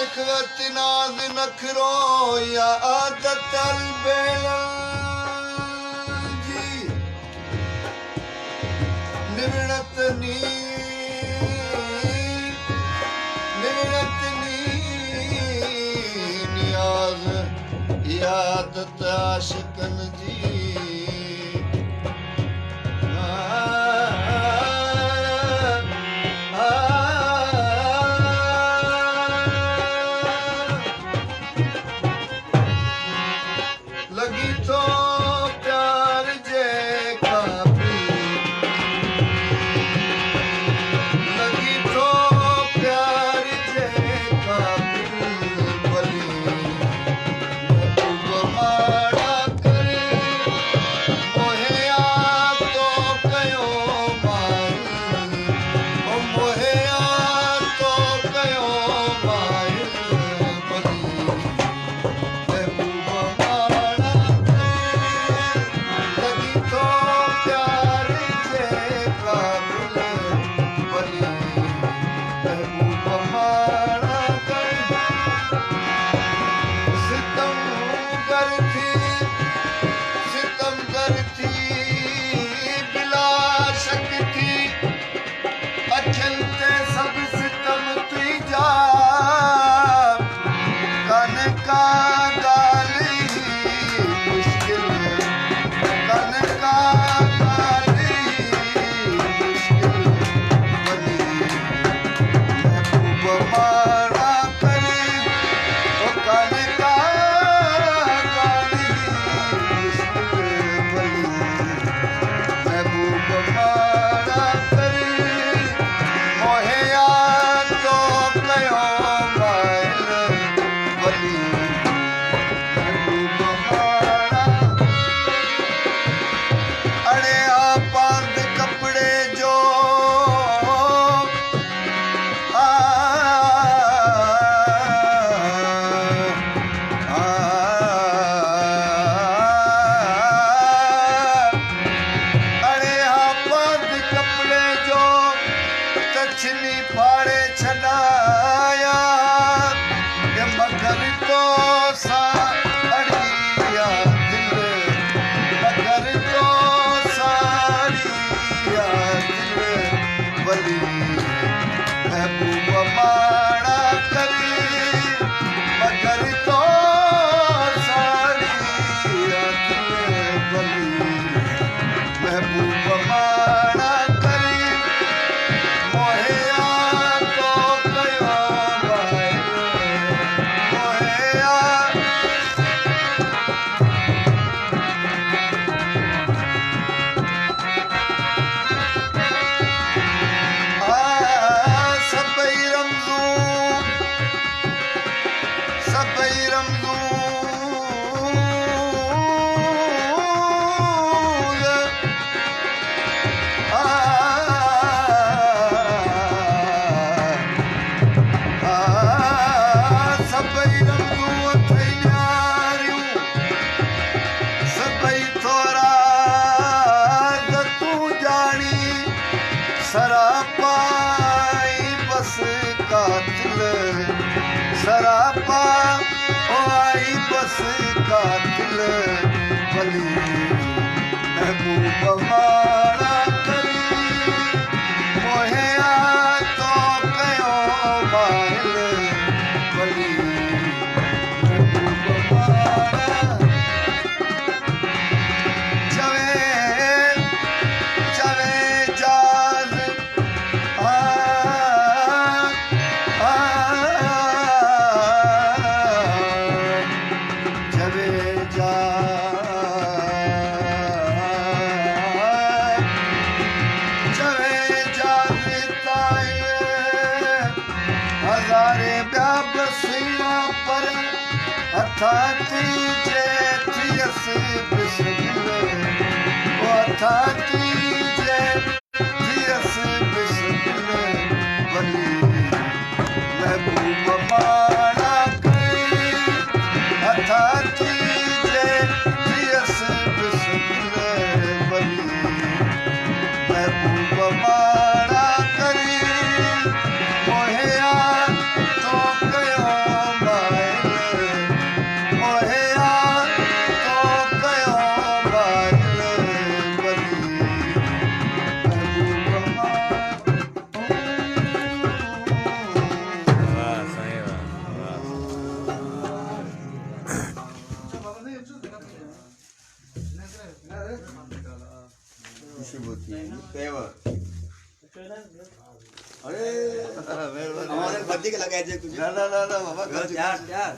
नखवत नाज़ नखरो या आदत अलबेल जी निवड़त नी नियाज़ या आदत आशिकन जी लगी तो प्यार जे काबी लगी तो प्यार जे काबी बली माड़ा करे मोहे आ तो कयो माई मोहे आ तो कयो माई बली फाड़े छॾाया मगर तो साड़िया दिल मगर तो साड़िया दिल बली महबूब माड़ा करी मगर तो साड़िया दिल बली महबूब माड़ा सरापाई बस कातिल सरापा आई बस कातिल बली महबूब माड़ा करी मोहे आ तो कयो माइल बली महबूब माड़ा चवे जाज़ हज़ारे ॿिया बसिया पर हथा तीजे थियसि बिस्मिल हथा तीजे थियसि बिस्मिल बली महबूब माड़ा कई हथा तीजे थियसि बिस्मिल बली महबूब माड़ा करी मोहे आ तो कयो અરે અમારે બધી કે લગાય છે તું ના ના ના ના બાબા ચાર ચાર